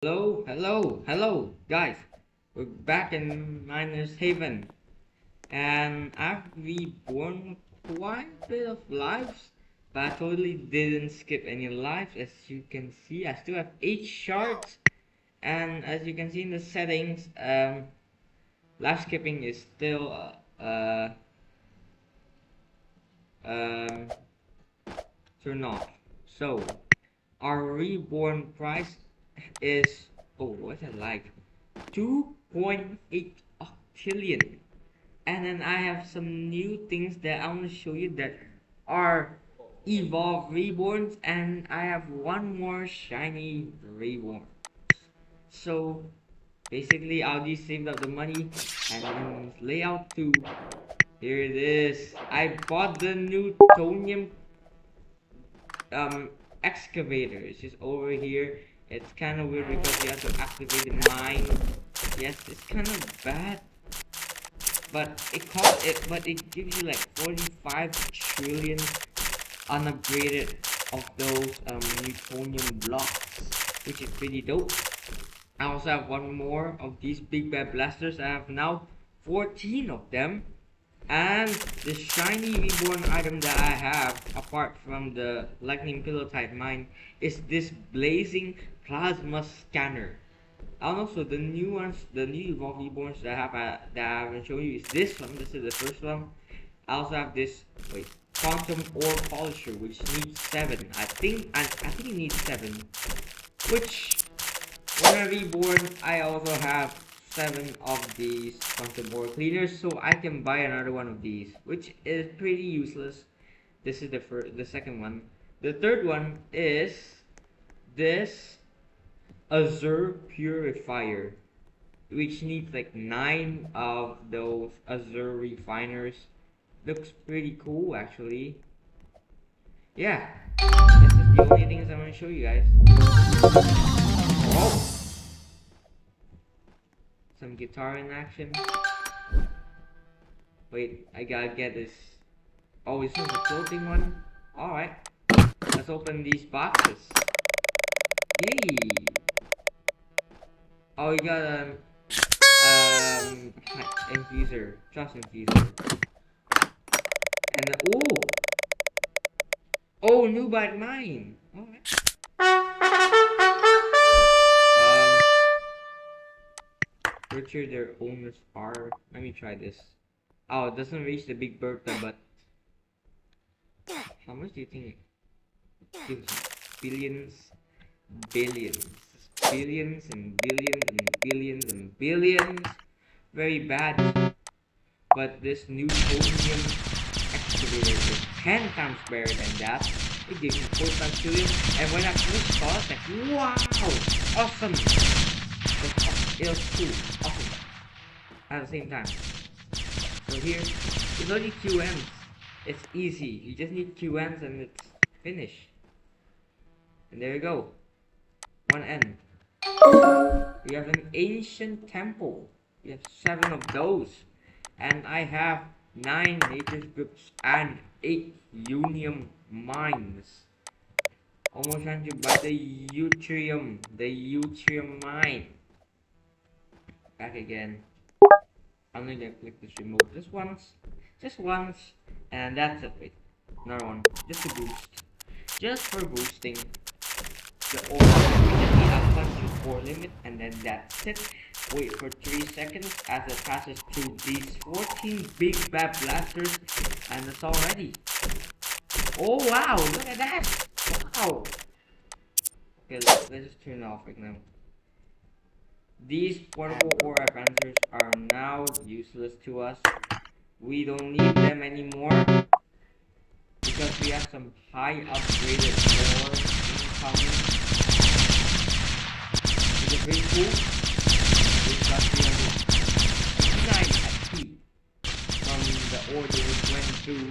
Hello, guys. We're back in Miners Haven, and I've reborn quite a bit of lives, but I totally didn't skip any lives. As you can see, I still have 8 shards, and as you can see in the settings, life skipping is still um, turned off. So, our reborn price is, oh, what's it like? 2.8 octillion. And then I have some new things that I want to show you that are evolved reborns, and I have one more shiny reborn. So basically I'll just save up the money and then layout 2. Here it is. I bought the Newtonium excavator. It's just over here. It's kind of weird because you have to activate the mine. Yes, it's kind of bad, but it gives you like 45 trillion unupgraded of those Newtonium blocks, which is pretty dope. I also have one more of these big bad blasters. I have now 14 of them. And the shiny reborn item that I have, apart from the lightning pillow type mine, is this blazing plasma scanner. And also the new ones, the new evolved reborns that I haven't shown you is this one. This is the first one. I also have this quantum ore polisher, which needs 7. I think it needs 7. Which when I reborn, I also have 7 of these quantum ore cleaners, so I can buy another one of these, which is pretty useless. This is the second one. The third one is this Azure Purifier, which needs like 9 of those Azure Refiners. Looks pretty cool actually. Yeah, this is the only things I want to show you guys. Oh! Some guitar in action. Wait, I gotta get this. Oh, it's not a floating one? Alright. Let's open these boxes. Yay! Oh, we got infuser, trust infuser, and oh, new bite mine. All right. Richer their owners are. Let me try this. Oh, it doesn't reach the big Bertha, but how much do you think it gives? Billions, billions, billions and billions and billions and billions. Very bad. But this Newtonium excavator is 10 times better than that. It gives me 4 times billion. And when I first saw it, like, wow, awesome. It was cool, awesome at the same time. So here, it's only QMs. It's easy. You just need QMs and it's finished. And there you go. One end. We have an ancient temple. We have 7 of those. And I have 9 nature scripts and 8 unium mines. Almost trying to buy the yttrium mine. Back again. I'm gonna click this remote just once, and that's it. Wait, another one, just to boost, just for boosting the ore. We just need a 100 ore limit, and then that's it. Wait for 3 seconds as it passes through these 14 big bad blasters, and it's all ready. Oh wow, look at that! Wow. Okay, let's just turn it off right now. These portable ore advancers are now useless to us. We don't need them anymore because we have some high upgraded ore incoming. Is it pretty cool? We've got 309 XP from the ore that we went through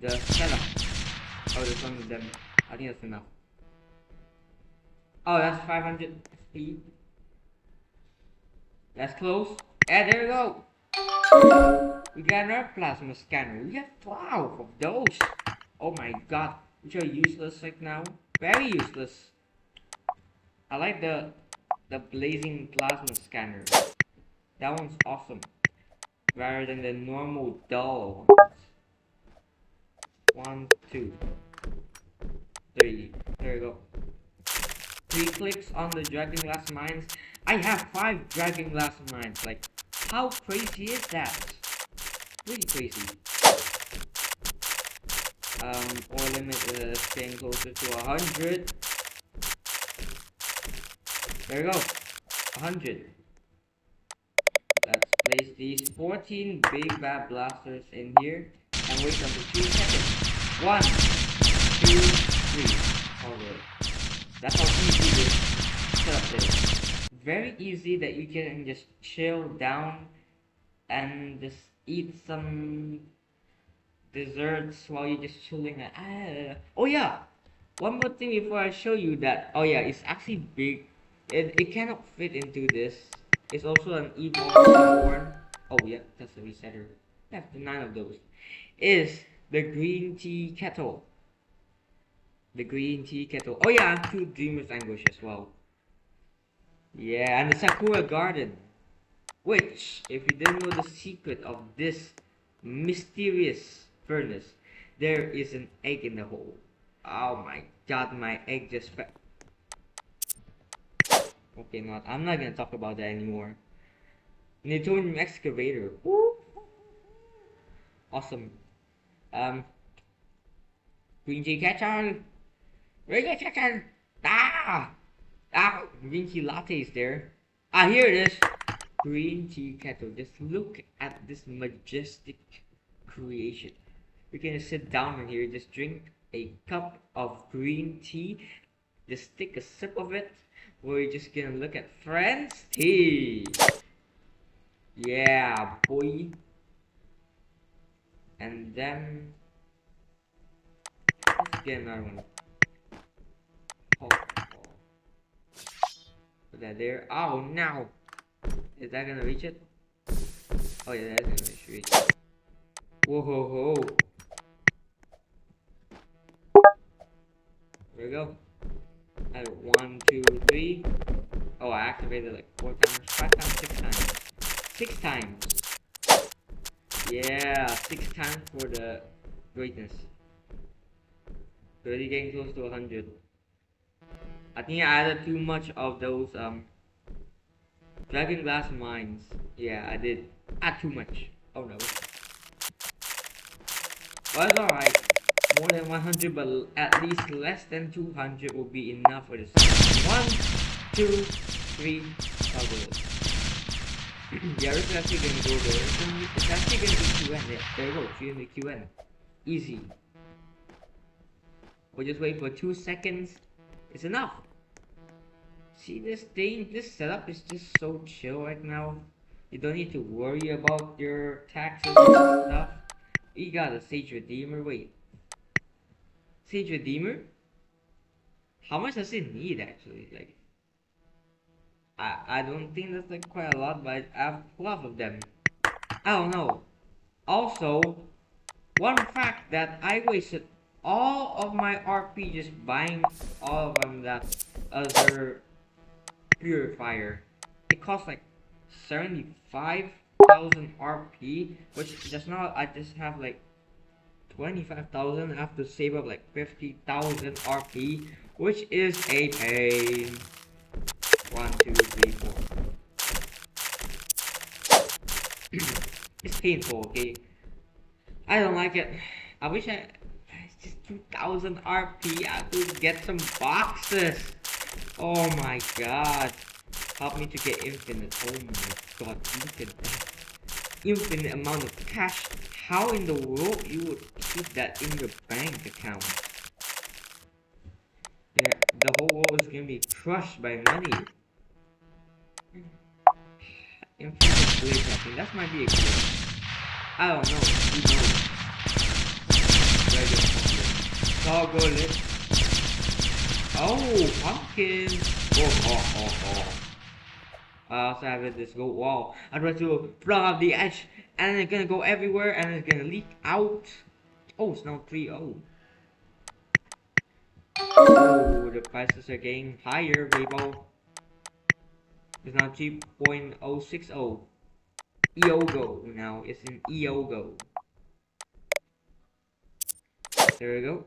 the setup. Oh, there's one of them. I think that's enough. Oh, that's 500 XP. That's close. And there we go. We got another plasma scanner. We have 12 of those. Oh my god. Which are useless right now. Very useless. I like the blazing plasma scanner. That one's awesome. Rather than the normal dull ones. 1, 2, 3. There you go. 3 clicks on the dragon glass mines. I have 5 dragon glass mines. Like, how crazy is that? Pretty crazy. Or limit staying closer to 100. There you go. 100. Let's place these 14 big bad blasters in here and wait until 3 seconds. 1, 2, 3. All good. That's how easy this setup is. Very easy that you can just chill down and just eat some desserts while you're just chilling. Oh yeah, one more thing before I show you that. Oh yeah, it's actually big. It cannot fit into this. It's also an Reborn. Oh yeah, that's the resetter. I have 9 of those. Is the green tea kettle. The green tea kettle. Oh yeah, and 2 Dreamer's Anguish as well. Yeah, and the Sakura Garden. Which, if you didn't know the secret of this mysterious furnace, there is an egg in the hole. Oh my god, my egg just fell. Okay, I'm not gonna talk about that anymore. Newtonium Excavator. Woo! Awesome. Um, Green tea kettle. Green tea kettle. Ah! Ah! Green tea latte is there. Ah, here it is. Green tea kettle. Just look at this majestic creation. You can just sit down in here, just drink a cup of green tea, just take a sip of it. We're just gonna look at Friends tea. Yeah, boy. And then let's get another one. Oh. Put that there. Oh, now. Is that gonna reach it? Oh yeah, that's gonna reach it. Whoa ho ho. There we go. And 1, 2, 3. Oh, I activated like 4 times, 5 times, 6 times. 6 times. Yeah, 6 times for the greatness. Already getting close to 100. I think I added too much of those dragon glass mines. Yeah, I did add too much. Oh no. Well, it's alright. More than 100, but at least less than 200 will be enough for this. 1, 2, 3. Oh, good. Yeah, it's actually gonna go there. It's actually gonna be QN. Yeah, there you go. 300 QN. Easy. We'll just wait for 2 seconds. It's enough. See this thing? This setup is just so chill right now. You don't need to worry about your taxes and stuff. You got a Sage Redeemer. Wait. Sage Redeemer? How much does it need actually? Like, I don't think that's like quite a lot, but I have 12 of them. I don't know. Also, one fact that I wasted all of my RP just buying all of them that other purifier. It costs like 75,000 RP, which just now I just have like 25,000. I have to save up like 50,000 RP, which is a pain. 1, 2, 3, 4. It's painful, okay? I don't like it. I wish it's just 2,000 RP. I could get some boxes. Oh my god. Help me to get infinite. Oh my god, look at that. Infinite amount of cash. How in the world you would keep that in your bank account? Yeah, the whole world is gonna be crushed by money. Infinite blade tapping. That might be a good. I don't know. Who knows? Very good. All good. Oh, pumpkin. Oh. I also have this gold wall. I try to plug up the edge, and it's gonna go everywhere, and it's gonna leak out. Oh, it's now 3-0. Oh, the prices are getting higher, people. It's now 3.060. Iogo now. It's in Iogo. There we go.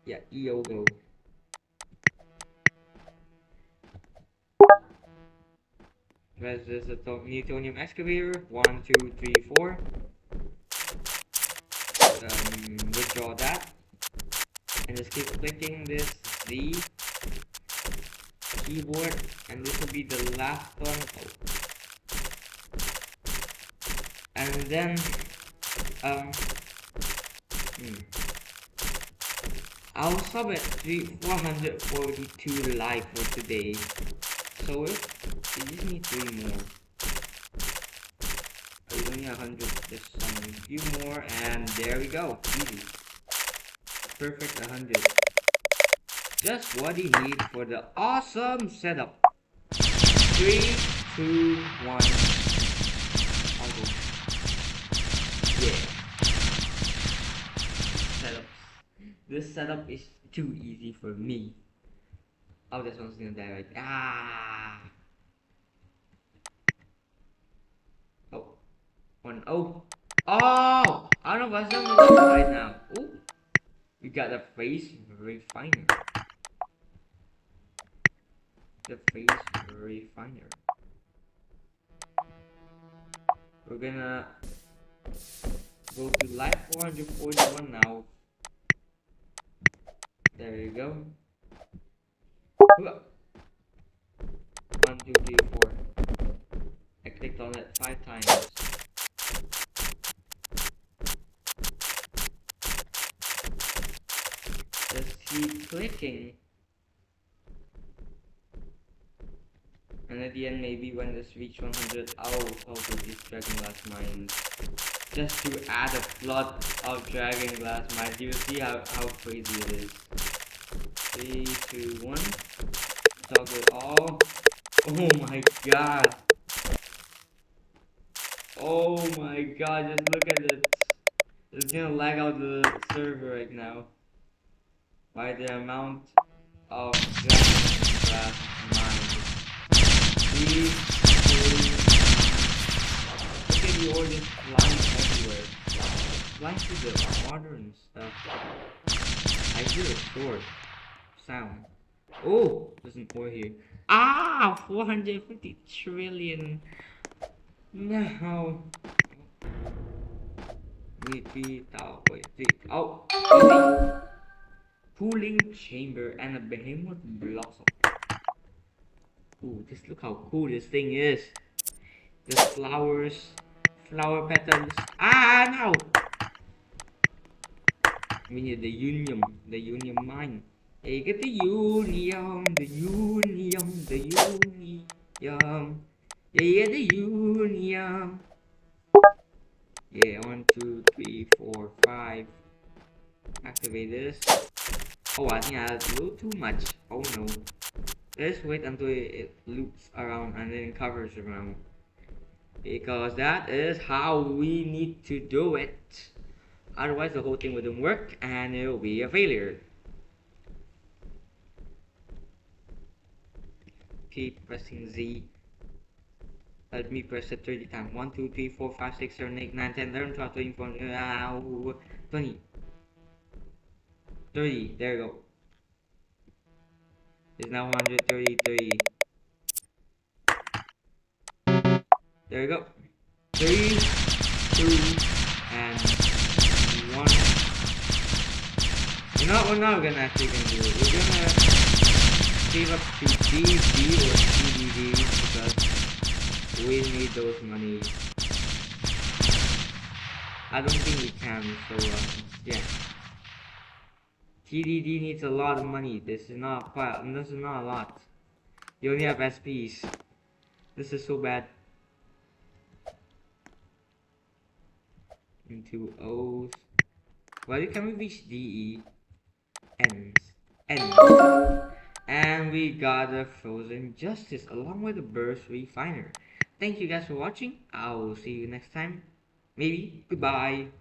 Yeah, Iogo. There's a Newtonium excavator. 1, 2, 3, 4. Withdraw that. And just keep clicking this Z keyboard. And this will be the last one. And then I'll stop at 442 live for today. So if we just need 3 more. We only 100, just some few more, and there we go. Easy. Perfect 100. Just what you need for the awesome setup. 3, 2, 1. I'll go. Yeah. This setup is too easy for me. Oh, this one's gonna die right. Ah. Oh. 1, oh. Oh! I don't know what's on the right now. Oh. We got the face refiner. The face refiner. We're gonna go to live 441 now. There you go. 1, 2, 3, 4. I clicked on it 5 times. Just keep clicking. And at the end, maybe when this reach 100, I'll also these dragon glass mines. Just to add a flood of dragon glass mines. You see how crazy it is. 3, 2, 1. Talk it all. Oh my god. Oh my god, just look at it. It's gonna lag out the server right now. By the amount of dragon glass mines. 3, 2, look at the ore just flying everywhere. Flying through the water and stuff. I hear a sword sound. Oh, there's an ore here. Ah, 450 trillion. No. Wait, 3,000. Wait, 3. Oh, easy. Cooling chamber and a behemoth blossom. Ooh, just look how cool this thing is. The flowers, flower petals. Ah, no! We need the unium mine. Hey, get the unium. Yeah, the unium. Yeah, 1, 2, 3, 4, 5. Activate this. Oh, I think I had a little too much. Oh no. Let's wait until it loops around and then covers around. Because that is how we need to do it. Otherwise the whole thing wouldn't work and it will be a failure. Keep pressing Z. Let me press it 30 times. 1, 2, 3, 4, 5, 6, 7, 8, 9, 10, 11, 12, 13, 14, 20. 30. There you go. It's now 133. There you go. 3, 2, and 1. You know what we're not gonna actually gonna do? We're gonna save up to DD or CDD because we need those money. I don't think we can, so yeah. TDD needs a lot of money. This is not a lot. You only have SPs. This is so bad. Into O's. Well, can we reach DE? Ends. And we got a frozen justice along with a burst refiner. Thank you guys for watching. I will see you next time. Maybe. Goodbye.